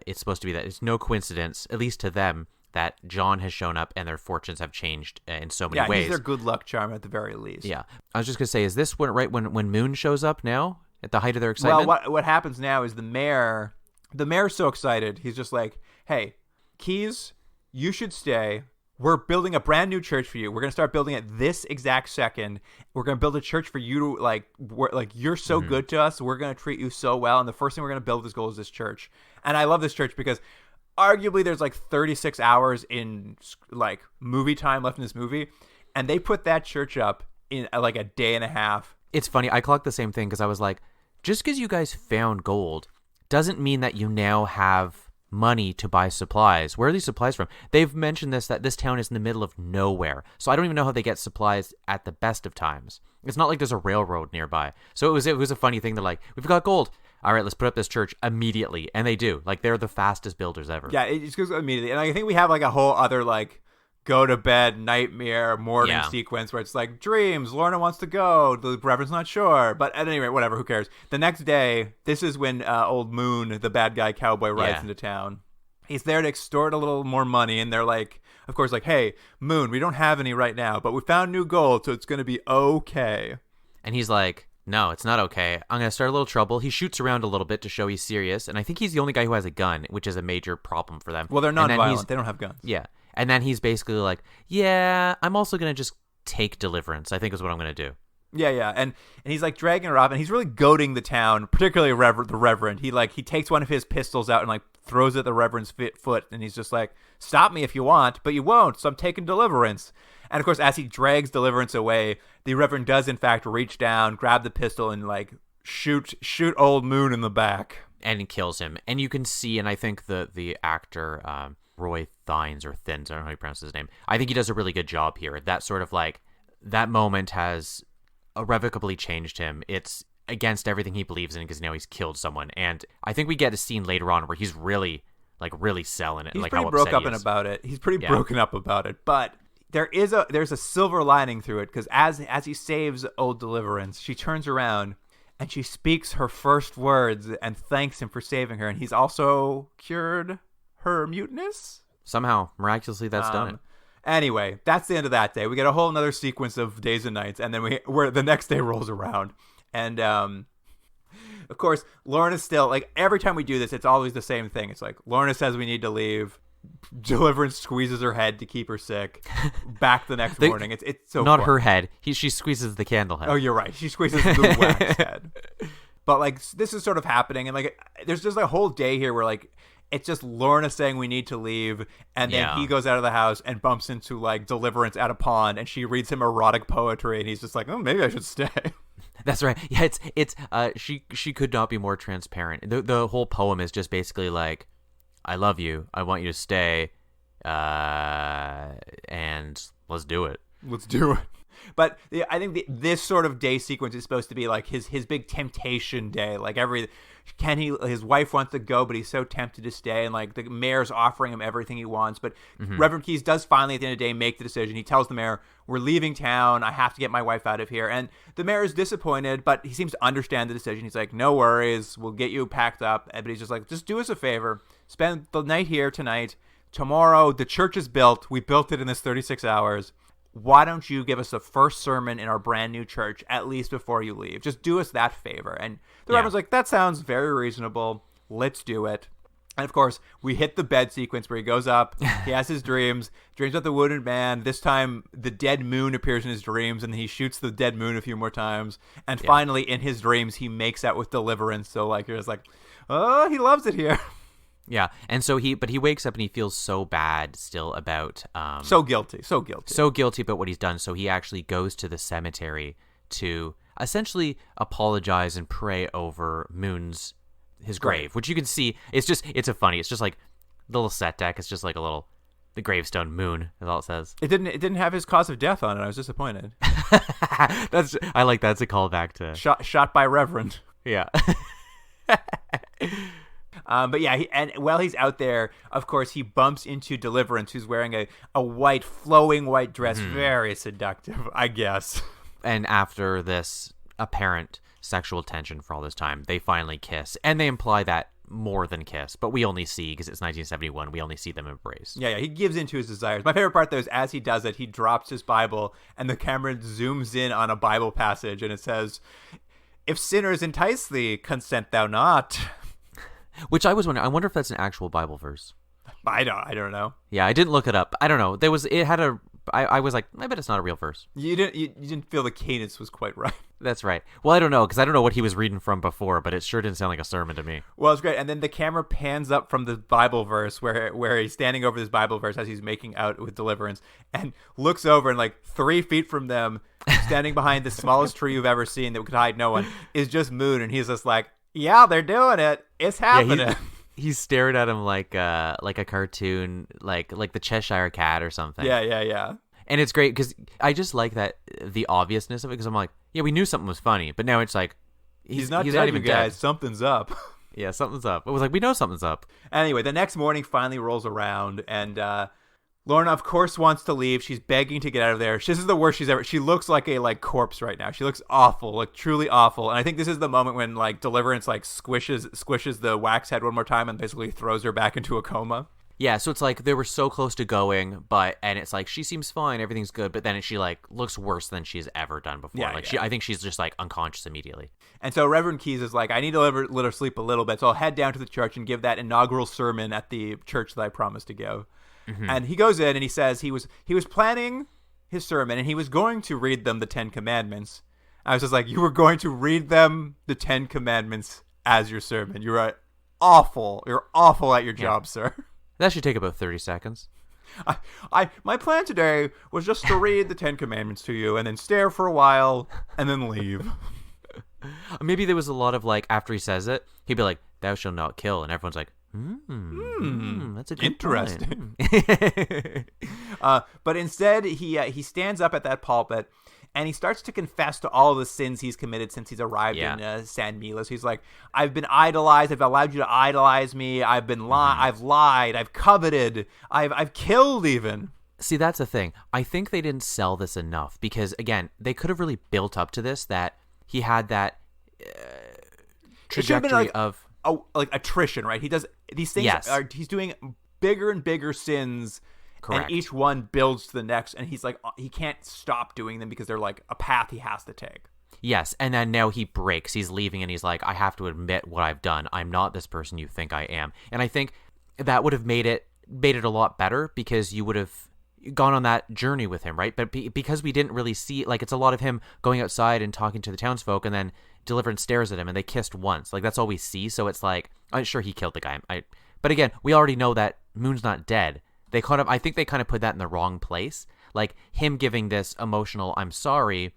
it's supposed to be that it's no coincidence, at least to them, that John has shown up and their fortunes have changed in so many ways. Yeah, he's their good luck charm at the very least. Yeah, I was just gonna say, is this when Moon shows up now at the height of their excitement? Well, what happens now is the mayor's so excited. He's just like, hey, Keys, you should stay. We're building a brand new church for you. We're going to start building it this exact second. We're going to build a church for you to you're so good to us. We're going to treat you so well. And the first thing we're going to build this goal is this church. And I love this church because arguably there's like 36 hours in like movie time left in this movie. And they put that church up in like a day and a half. It's funny. I clocked the same thing because I was like, just because you guys found gold doesn't mean that you now have money to buy supplies. Where are these supplies from? They've mentioned that this town is in the middle of nowhere, so I don't even know how they get supplies at the best of times. It's not like there's a railroad nearby. So it was a funny thing. They're like, we've got gold, all right, let's put up this church immediately. And they do. Like, they're the fastest builders ever. Yeah, it just goes immediately. And I think we have like a whole other like go to bed nightmare morning sequence where it's like dreams, Lorna wants to go, the Reverend's not sure, but at any rate, whatever, who cares. The next day, this is when old Moon, the bad guy cowboy, rides into town. He's there to extort a little more money, and they're like, of course, like, hey, Moon, we don't have any right now, but we found new gold, so it's going to be okay. And he's like, No, it's not okay. I'm going to start a little trouble. He shoots around a little bit to show he's serious, and I think he's the only guy who has a gun, which is a major problem for them. Well, they're And then non-violent. They don't have guns. Yeah. And then he's basically like, yeah, I'm also going to just take Deliverance, I think is what I'm going to do. Yeah. And he's like dragging her off, and he's really goading the town, particularly the Reverend. He takes one of his pistols out and like throws it at the Reverend's foot, and he's just like, stop me if you want, but you won't, so I'm taking Deliverance. And of course, as he drags Deliverance away, the Reverend does in fact reach down, grab the pistol, and like shoot old Moon in the back. And he kills him. And you can see, and I think the actor, Roy Thines or Thins, I don't know how you pronounce his name, I think he does a really good job here. That sort of like, that moment has irrevocably changed him. It's against everything he believes in because now he's killed someone. And I think we get a scene later on where he's really selling it. He's like pretty how broken upset up about it. He's pretty broken up about it. But there's a silver lining through it, because as he saves old Deliverance, she turns around and she speaks her first words and thanks him for saving her. And he's also cured her muteness. Somehow, miraculously, that's done it. Anyway, that's the end of that day. We get a whole another sequence of days and nights, and then where the next day rolls around. And of course, Lorna's still, like, every time we do this, it's always the same thing. It's like, Lorna says we need to leave. Deliverance squeezes her head to keep her sick. Back the next morning. It's so not fun. her head. She squeezes the candle head. Oh, you're right. She squeezes the wax head. But like, this is sort of happening, and like, there's just a whole day here where like, it's just Lorna saying we need to leave, and then he goes out of the house and bumps into like Deliverance at a pond, and she reads him erotic poetry, and he's just like, oh, maybe I should stay. That's right. Yeah, it's she could not be more transparent. The whole poem is just basically like, I love you. I want you to stay. And let's do it. Let's do it. But I think this sort of day sequence is supposed to be like his big temptation day. Like his wife wants to go, but he's so tempted to stay, and like the mayor's offering him everything he wants. But Reverend Keyes does finally at the end of the day make the decision. He tells the mayor, we're leaving town. I have to get my wife out of here. And the mayor is disappointed, but he seems to understand the decision. He's like, no worries. We'll get you packed up. But he's just like, just do us a favor. Spend the night here tonight. Tomorrow, the church is built. We built it in this 36 hours. Why don't you give us the first sermon in our brand new church, at least before you leave? Just do us that favor. And the Reverend's like, that sounds very reasonable. Let's do it. And of course, we hit the bed sequence where he goes up. He has his dreams about the wounded man. This time, the dead moon appears in his dreams, and he shoots the dead moon a few more times. And finally, in his dreams, he makes out with Deliverance. So like, you're just like, oh, he loves it here. Yeah, and so he wakes up and he feels so bad still about so guilty about what he's done. So he actually goes to the cemetery to essentially apologize and pray over his grave, which you can see. It's just like the little set deck. It's just like the gravestone Moon is all it says. It didn't have his cause of death on it. I was disappointed. I like that. It's a callback to shot by Reverend. Yeah. But yeah, while he's out there, of course, he bumps into Deliverance, who's wearing a flowing white dress, very seductive, I guess. And after this apparent sexual tension for all this time, they finally kiss, and they imply that more than kiss, but we only see, because it's 1971, we only see them embrace. Yeah, he gives in to his desires. My favorite part, though, is as he does it, he drops his Bible, and the camera zooms in on a Bible passage, and it says, "If sinners entice thee, consent thou not." Which I was wondering. I wonder if that's an actual Bible verse. I don't know. Yeah, I didn't look it up. I don't know. I was like, I bet it's not a real verse. You didn't feel the cadence was quite right. That's right. Well, I don't know, because I don't know what he was reading from before, but it sure didn't sound like a sermon to me. Well, it's great. And then the camera pans up from the Bible verse where he's standing over this Bible verse as he's making out with Deliverance, and looks over, and like 3 feet from them, standing behind the smallest tree you've ever seen that could hide no one, is just Moon, and he's just like, yeah, they're doing it. It's happening. Yeah, he's staring at him like a cartoon, like the Cheshire Cat or something. Yeah. And it's great because I just like that the obviousness of it, because I'm like, yeah, we knew something was funny, but now it's like he's not dead, even you guys. Dead. Something's up. Yeah, something's up. It was like, we know something's up. Anyway, the next morning finally rolls around, and Lorna, of course, wants to leave. She's begging to get out of there. This is the worst she's ever. She looks like a corpse right now. She looks awful, like truly awful. And I think this is the moment when Deliverance squishes the wax head one more time and basically throws her back into a coma. Yeah, so it's like they were so close to going, and it's like she seems fine, everything's good, but then she like looks worse than she's ever done before. Yeah, like yeah. I think she's just like unconscious immediately. And so Reverend Keyes is like, I need to let her sleep a little bit, so I'll head down to the church and give that inaugural sermon at the church that I promised to give. And he goes in and he says he was planning his sermon and he was going to read them the 10 Commandments. I was just like, you were going to read them the 10 Commandments as your sermon. You're awful. You're awful at your job, sir. That should take about 30 seconds. My plan today was just to read the 10 Commandments to you and then stare for a while and then leave. Maybe there was a lot of like, after he says it, he'd be like, thou shalt not kill. And everyone's like, that's a good interesting. point. But instead, he stands up at that pulpit and he starts to confess to all the sins he's committed since he's arrived in San Milos. He's like, I've been idolized. I've allowed you to idolize me. I've been I've lied. I've coveted. I've killed even. See, that's the thing. I think they didn't sell this enough because, again, they could have really built up to this, that he had that trajectory of... like attrition, right? He does these things. Yes. He's doing bigger and bigger sins. Correct. And each one builds to the next, and he's like, he can't stop doing them because they're like a path he has to take. Yes, and then now he breaks. He's leaving, and he's like, I have to admit what I've done. I'm not this person you think I am. And I think that would have made it a lot better because you would have gone on that journey with him, right? But because we didn't really see, like, it's a lot of him going outside and talking to the townsfolk, and then Deliverance stares at him, and they kissed once. Like, that's all we see. So it's like, I'm sure he killed the guy. But again, we already know that Moon's not dead. I think they kind of put that in the wrong place. Like, him giving this emotional "I'm sorry"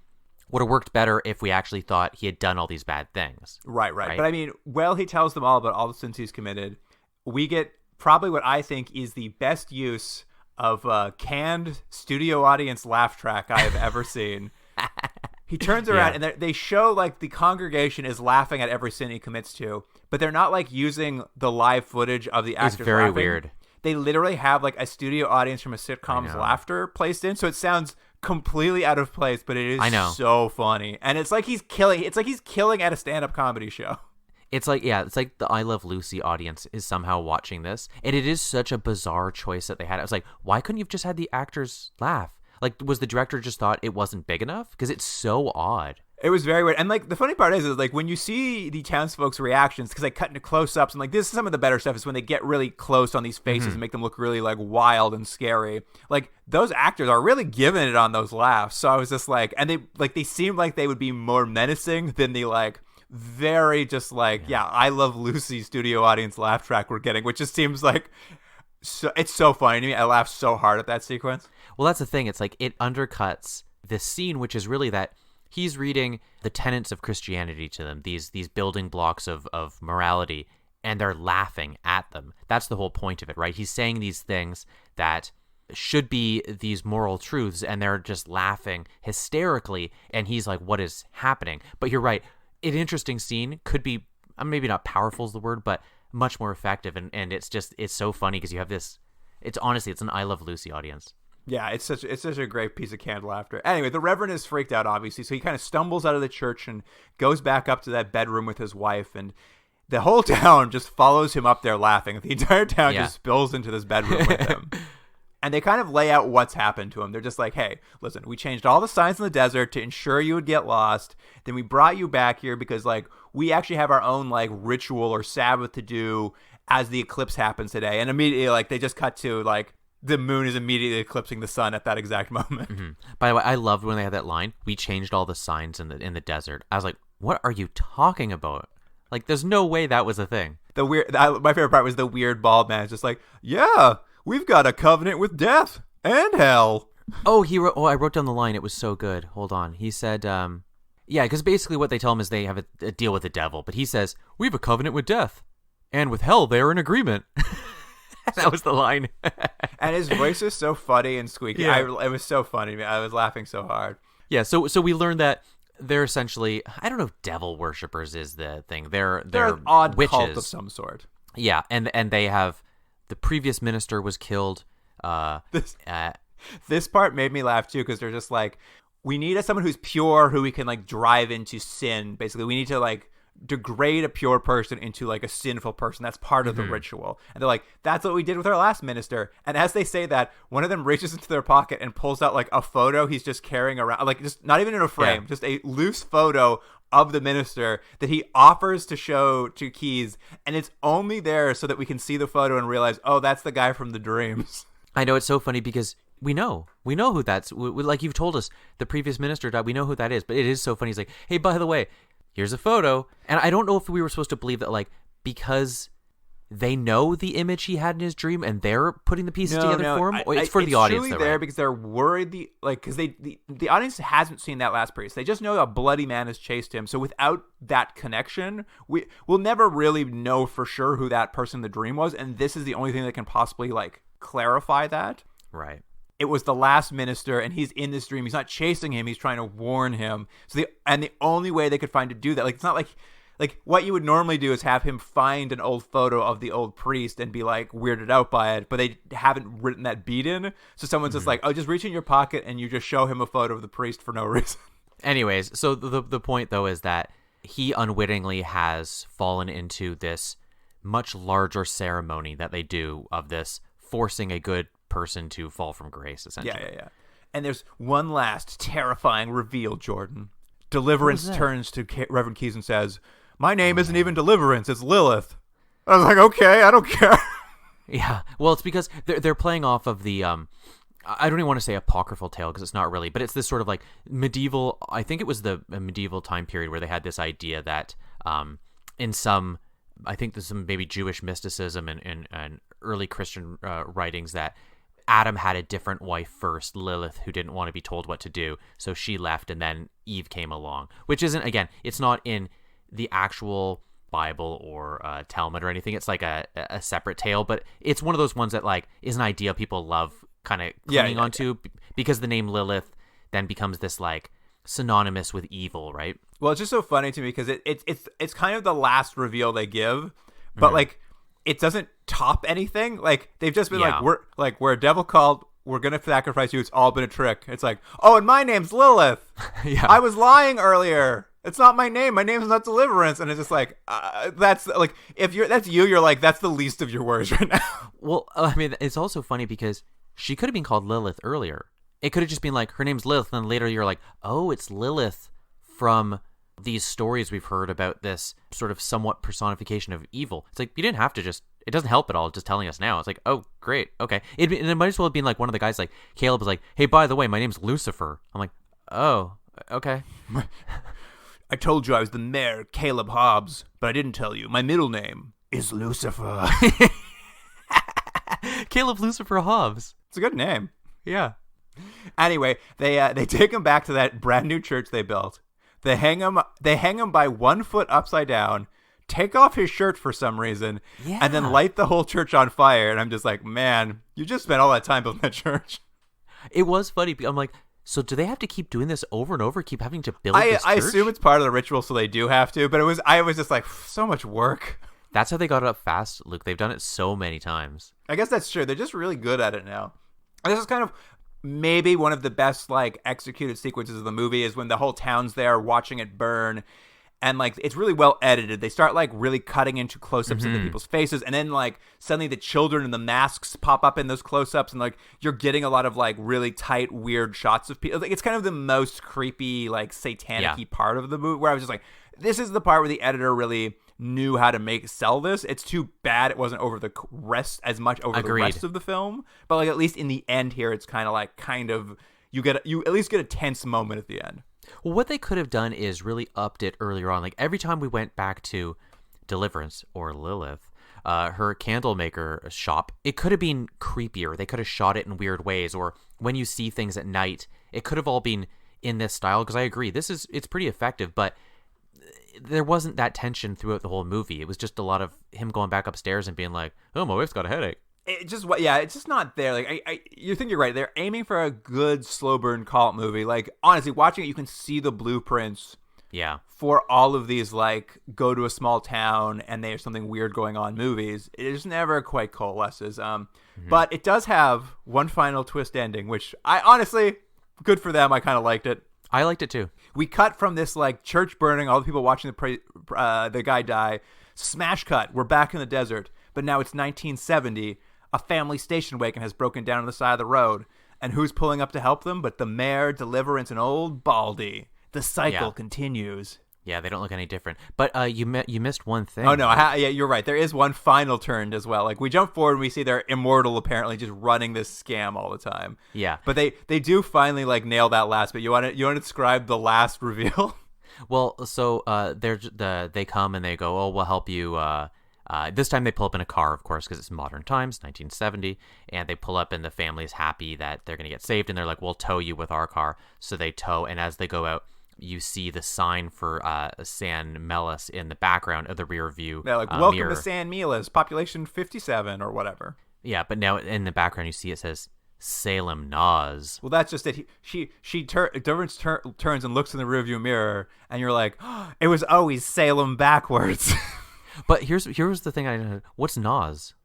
would have worked better if we actually thought he had done all these bad things. Right. But I mean, he tells them all about all the sins he's committed. We get probably what I think is the best use of canned studio audience laugh track I have ever seen. He turns around and they show like the congregation is laughing at every sin he commits to, but they're not like using the live footage of the actors. It's very laughing. weird. They literally have like a studio audience from a sitcom's laughter placed in, so it sounds completely out of place, but it is so funny. And it's like he's killing at a stand-up comedy show. It's like the I Love Lucy audience is somehow watching this, and it is such a bizarre choice that they had. I was like, why couldn't you have just had the actors laugh? Like, was the director just thought it wasn't big enough? Because it's so odd. It was very weird. And like the funny part is like when you see the townsfolk's reactions, because they cut into close-ups and like this is some of the better stuff is when they get really close on these faces and make them look really like wild and scary. Like those actors are really giving it on those laughs. So I was just like, and they seemed like they would be more menacing than the like very just like, I Love Lucy studio audience laugh track we're getting, which just seems like, so it's so funny to me. I laughed so hard at that sequence. Well, that's the thing. It's like it undercuts this scene, which is really that he's reading the tenets of Christianity to them, these building blocks of morality, and they're laughing at them. That's the whole point of it, right? He's saying these things that should be these moral truths, and they're just laughing hysterically, and he's like, what is happening? But you're right. An interesting scene could be, maybe not powerful is the word, but much more effective, and it's so funny because you have this, it's an I Love Lucy audience. Yeah, it's such a great piece of canned laughter. Anyway, the Reverend is freaked out, obviously, so he kind of stumbles out of the church and goes back up to that bedroom with his wife, and the whole town just follows him up there laughing. The entire town just spills into this bedroom with him. And they kind of lay out what's happened to him. They're just like, hey, listen, we changed all the signs in the desert to ensure you would get lost. Then we brought you back here because, like, we actually have our own, like, ritual or Sabbath to do as the eclipse happens today. And immediately, like, they just cut to, like, the moon is immediately eclipsing the sun at that exact moment. Mm-hmm. By the way, I loved when they had that line, we changed all the signs in the desert. I was like, what are you talking about? Like, there's no way that was a thing. My favorite part was the weird bald man. It's just like, yeah, we've got a covenant with death and hell. I wrote down the line. It was so good. Hold on. He said, because basically what they tell him is they have a deal with the devil. But he says, we have a covenant with death. And with hell, they are in agreement. That was the line. And his voice is so funny and squeaky. Yeah. It was so funny. I was laughing so hard. Yeah, so we learned that they're essentially, I don't know if devil worshippers is the thing. They're an odd witches. cult of some sort. Yeah, and they have, the previous minister was killed. This part made me laugh too because they're just like, we need someone who's pure who we can like drive into sin. Basically, we need to like degrade a pure person into like a sinful person. That's part of the ritual. And they're like, that's what we did with our last minister. And as they say that, one of them reaches into their pocket and pulls out like a photo he's just carrying around, like just not even in a frame, just a loose photo of the minister that he offers to show to Keyes. And it's only there so that we can see the photo and realize, oh, that's the guy from the dreams. I know, it's so funny because we know who that's, like you've told us the previous minister died. We know who that is, but it is so funny. He's like, hey, by the way, here's a photo. And I don't know if we were supposed to believe that, like, because they know the image he had in his dream and they're putting the pieces together for him. Or it's for the audience. It's there because they're worried because the audience hasn't seen that last priest. They just know a bloody man has chased him. So without that connection, we'll never really know for sure who that person in the dream was. And this is the only thing that can possibly like clarify that. Right. It was the last minister, and he's in this dream. He's not chasing him; he's trying to warn him. So the only way they could find to do that, like, it's not like what you would normally do is have him find an old photo of the old priest and be like weirded out by it, but they haven't written that beat in. So someone's just like, oh, just reach in your pocket and you just show him a photo of the priest for no reason. Anyways, so the point though is that he unwittingly has fallen into this much larger ceremony that they do of this forcing a good person to fall from grace, essentially. Yeah. And there's one last terrifying reveal, Jordan. Deliverance turns to Reverend Keyes and says, my name isn't even Deliverance, it's Lilith. I was like, okay, I don't care. Yeah, well, it's because they're playing off of the, I don't even want to say apocryphal tale because it's not really, but it's this sort of like medieval, I think it was the medieval time period where they had this idea that in some, I think there's some maybe Jewish mysticism and early Christian writings that Adam had a different wife first, Lilith, who didn't want to be told what to do, so she left, and then Eve came along, which isn't, again, it's not in the actual Bible or Talmud or anything. It's like a separate tale, but it's one of those ones that like is an idea people love kind of clinging onto because the name Lilith then becomes this like synonymous with evil, right? Well, it's just so funny to me because it's kind of the last reveal they give, but like it doesn't top anything. Like they've just been like we're a devil cult. We're gonna sacrifice you. It's all been a trick. It's like, oh, and my name's Lilith. I was lying earlier. It's not my name. My name's not Deliverance. And it's just like, that's like, if that's you, you're like, that's the least of your worries right now. Well, I mean, it's also funny because she could have been called Lilith earlier. It could have just been like, her name's Lilith. And then later you're like, oh, it's Lilith from these stories we've heard about this sort of somewhat personification of evil. It's like, you didn't have to just, it doesn't help at all just telling us now. It's like, oh, great. Okay. It might as well have been like one of the guys like, Caleb was like, hey, by the way, my name's Lucifer. I'm like, oh, okay. I told you I was the mayor, Caleb Hobbs, but I didn't tell you. My middle name is Lucifer. Caleb Lucifer Hobbs. It's a good name. Yeah. Anyway, they take him back to that brand new church they built. They hang him by 1 foot upside down, take off his shirt for some reason, and then light the whole church on fire. And I'm just like, man, you just spent all that time building that church. It was funny. I'm like, so do they have to keep doing this over and over, keep having to build this church? I assume it's part of the ritual, so they do have to, but I was just like, so much work. That's how they got it up fast, Luke. They've done it so many times. I guess that's true. They're just really good at it now. And this is kind of maybe one of the best like executed sequences of the movie is when the whole town's there watching it burn. And, like, it's really well edited. They start, like, really cutting into close-ups of the people's faces. And then, like, suddenly the children and the masks pop up in those close-ups. And, like, you're getting a lot of, like, really tight, weird shots of people. Like, it's kind of the most creepy, like, satanic-y part of the movie. Where I was just like, this is the part where the editor really knew how to sell this. It's too bad it wasn't over the rest of the film. But, like, at least in the end here, it's kind of, you at least get a tense moment at the end. Well, what they could have done is really upped it earlier on. Like every time we went back to Deliverance or Lilith, her candle maker shop, it could have been creepier. They could have shot it in weird ways. Or when you see things at night, it could have all been in this style. Because I agree, it's pretty effective, but there wasn't that tension throughout the whole movie. It was just a lot of him going back upstairs and being like, oh, my wife's got a headache. It's just not there. Like, you think you're right. They're aiming for a good slow burn cult movie. Like, honestly, watching it, you can see the blueprints. Yeah. For all of these, like, go to a small town and there's something weird going on movies. It just never quite coalesces. But it does have one final twist ending, which I honestly, good for them. I kind of liked it. I liked it too. We cut from this like church burning, all the people watching the guy die. Smash cut. We're back in the desert, but now it's 1970. A family station wagon has broken down on the side of the road, and who's pulling up to help them? But the mayor, Deliverance, and old Baldy. The cycle continues. Yeah, they don't look any different. But you missed one thing. Oh no, yeah, you're right. There is one final turn as well. Like we jump forward and we see they're immortal, apparently, just running this scam all the time. Yeah, but they do finally like nail that last. But you want to describe the last reveal? Well, so they come and they go, oh, we'll help you. This time they pull up in a car, of course, because it's modern times, 1970, and they pull up and the family is happy that they're going to get saved, and they're like, we'll tow you with our car. So they tow, and as they go out, you see the sign for San Melis in the background of the rear view. They're like, welcome mirror. to San Melis, population 57 or whatever. Yeah, but now in the background you see it says Salem Nas. Well, that's just it. Deliverance turns and looks in the rearview mirror, and you're like, oh, it was always Salem backwards. But here's the thing I know. What's Nas?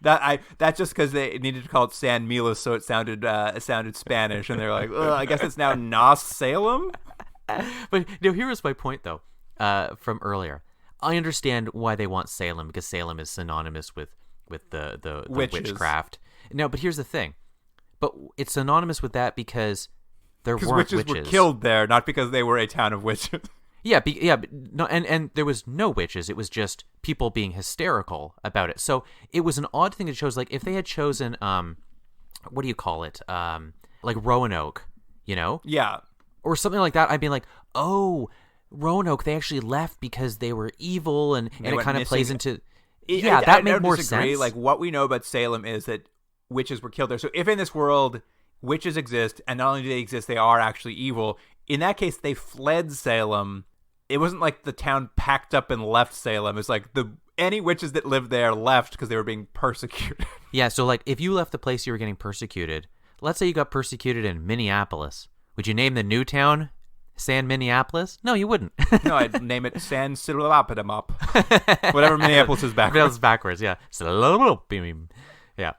That's just because they needed to call it San Melis, so it sounded Spanish, and they're like, I guess it's now Nas Salem. But here was my point though, from earlier. I understand why they want Salem, because Salem is synonymous with the witchcraft. No, but here's the thing. But it's synonymous with that because there weren't witches were killed there, not because they were a town of witches. Yeah, but no, and there was no witches. It was just people being hysterical about it. So it was an odd thing to choose. Like if they had chosen, what do you call it? Like Roanoke, you know? Yeah. Or something like that. I'd be like, oh, Roanoke, they actually left because they were evil, and it kind of plays into. Yeah, that made more sense. Like what we know about Salem is that witches were killed there. So if in this world witches exist, and not only do they exist, they are actually evil. In that case, they fled Salem. It wasn't like the town packed up and left Salem. It's like any witches that lived there left because they were being persecuted. Yeah, so like if you left the place you were getting persecuted, let's say you got persecuted in Minneapolis, would you name the new town San Minneapolis? No, you wouldn't. No, I'd name it San Silapapadamop. Whatever Minneapolis is backwards. It's backwards, yeah. Yeah.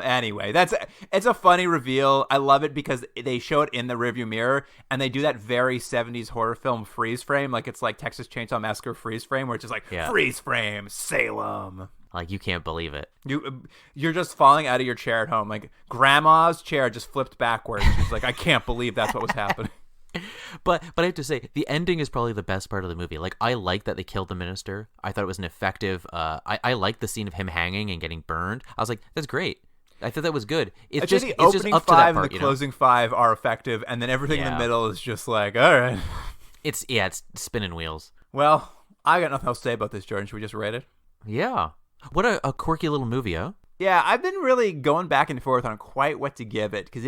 Anyway, it's a funny reveal. I love it because they show it in the rearview mirror, and they do that very 70s horror film freeze frame, like it's like Texas Chainsaw Massacre freeze frame, where it's just like freeze frame, Salem. Like you can't believe it. You're just falling out of your chair at home. Like grandma's chair just flipped backwards. She's like, I can't believe that's what was happening. But I have to say, the ending is probably the best part of the movie. Like, I like that they killed the minister. I thought it was an effective. I liked the scene of him hanging and getting burned. I was like, that's great. I thought that was good. It's just the it's opening just up to that five part, and the closing five are effective, and then everything in the middle is just like, all right. It's spinning wheels. Well, I got nothing else to say about this, Jordan. Should we just rate it? Yeah. What a quirky little movie, huh? Yeah, I've been really going back and forth on quite what to give it, because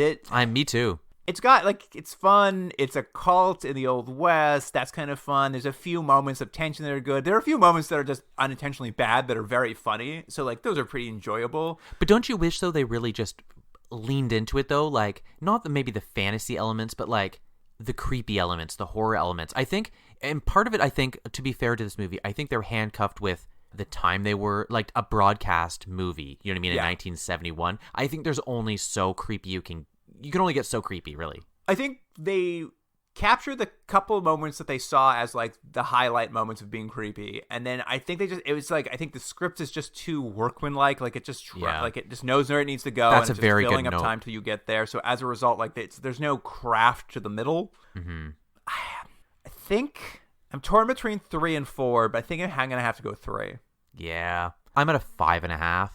me too. It's got, like, it's fun. It's a cult in the Old West. That's kind of fun. There's a few moments of tension that are good. There are a few moments that are just unintentionally bad that are very funny. So, like, those are pretty enjoyable. But don't you wish, though, they really just leaned into it, though? Like, not maybe the fantasy elements, but, like, the creepy elements, the horror elements. I think, and part of it, I think, to be fair to this movie, I think they're handcuffed with the time they were, like, a broadcast movie. You know what I mean? In 1971. I think there's only so creepy you can only get so creepy, really. I think they captured the couple moments that they saw as like the highlight moments of being creepy, and then I think it was like, I think the script is just too workmanlike. Like it just like it just knows where it needs to go. That's and a very filling good up note. time till you get there. So as a result, like there's no craft to the middle. Mm-hmm. I think I'm torn between 3 and 4, but I think I'm gonna have to go 3. Yeah, I'm at a 5.5.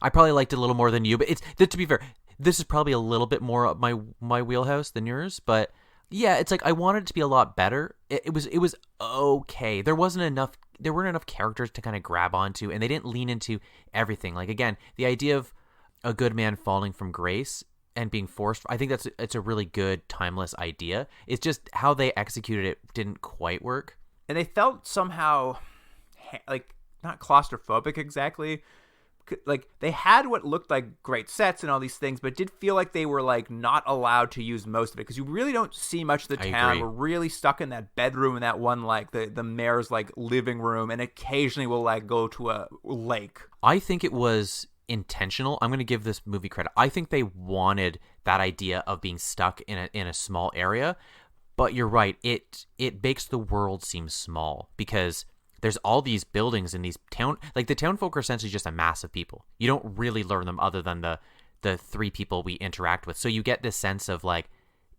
I probably liked it a little more than you, but to be fair, this is probably a little bit more up my wheelhouse than yours, but yeah, it's like I wanted it to be a lot better. It was okay. There weren't enough characters to kind of grab onto, and they didn't lean into everything. Like again, the idea of a good man falling from grace and being forced, I think it's a really good timeless idea. It's just how they executed it didn't quite work. And they felt somehow like not claustrophobic exactly. Like they had what looked like great sets and all these things, but it did feel like they were like not allowed to use most of it, because you really don't see much of the town. Agree. We're really stuck in that bedroom and that one like the mayor's like living room, and occasionally we'll like go to a lake. I think it was intentional. I'm going to give this movie credit. I think they wanted that idea of being stuck in a small area, But you're right. It makes the world seem small because there's all these buildings in these town. Like the town folk are essentially just a mass of people. You don't really learn them other than the 3 people we interact with. So you get this sense of like,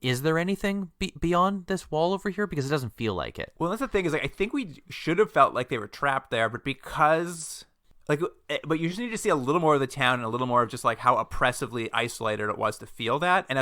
is there anything beyond this wall over here? Because it doesn't feel like it. Well, that's the thing is, like, I think we should have felt like they were trapped there, but because, like, but you just need to see a little more of the town and a little more of just like how oppressively isolated it was to feel that. And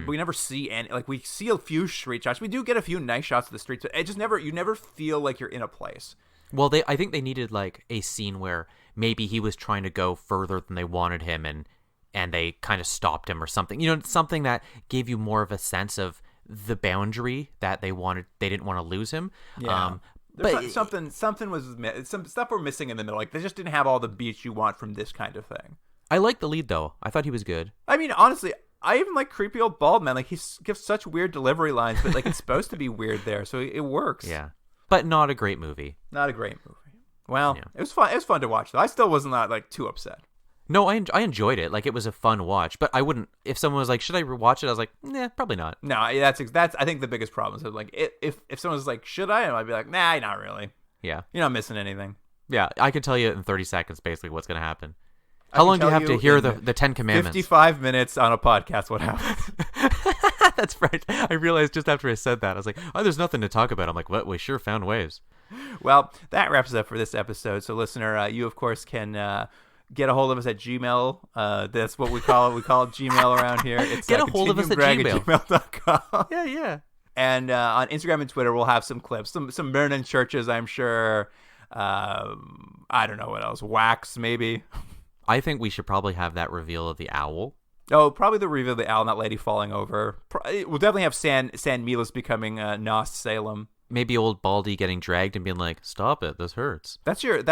we never see any, like, we see a few street shots. We do get a few nice shots of the streets, but it just you never feel like you're in a place. Well, I think they needed like a scene where maybe he was trying to go further than they wanted him, and they kind of stopped him or something. You know, something that gave you more of a sense of the boundary that they didn't want to lose him. Yeah. But something was some stuff were missing in the middle. Like they just didn't have all the beats you want from this kind of thing. I like the lead though. I thought he was good. I mean, honestly, I even like creepy old bald man. Like he gives such weird delivery lines, but like it's supposed to be weird there, so it works. Yeah, but not a great movie. Not a great movie. Well, It was fun. It was fun to watch though. I still wasn't like too upset. No, I enjoyed it. Like, it was a fun watch, but I wouldn't, if someone was like, should I rewatch it? I was like, nah, probably not. No, that's I think the biggest problem is like, if someone was like, should I? I'd be like, nah, not really. Yeah. You're not missing anything. Yeah, I could tell you in 30 seconds basically what's going to happen. How long do you have to hear the 10 Commandments? 55 minutes on a podcast, what happens? That's right. I realized just after I said that, I was like, oh, there's nothing to talk about. I'm like, what? We sure found ways. Well, that wraps it up for this episode. So, listener, you, of course, can... get a hold of us at Gmail. That's what we call it. We call it Gmail around here. It's get a hold of us at Gmail. gmail.com. Yeah. And on Instagram and Twitter, we'll have some clips, some burning churches, I'm sure. I don't know what else. Wax, maybe. I think we should probably have that reveal of the owl. Oh, probably the reveal of the owl and that lady falling over. We'll definitely have San Milas becoming Nos Salem. Maybe old Baldy getting dragged and being like, "Stop it, this hurts." That's your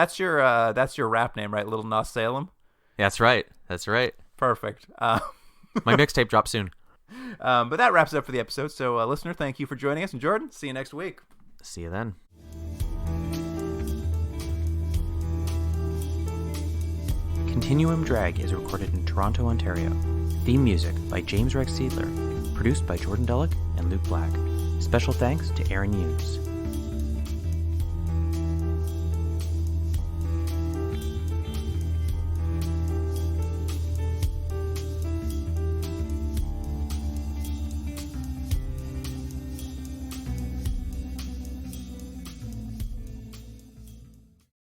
rap name, right? Little Nos Salem. That's right. Perfect. My mixtape drops soon. But that wraps it up for the episode. So, listener, thank you for joining us, and Jordan, see you next week. See you then. Continuum Drag is recorded in Toronto, Ontario. Theme music by James Rex Seidler. Produced by Jordan Dullock and Luke Black. Special thanks to Aaron Hughes.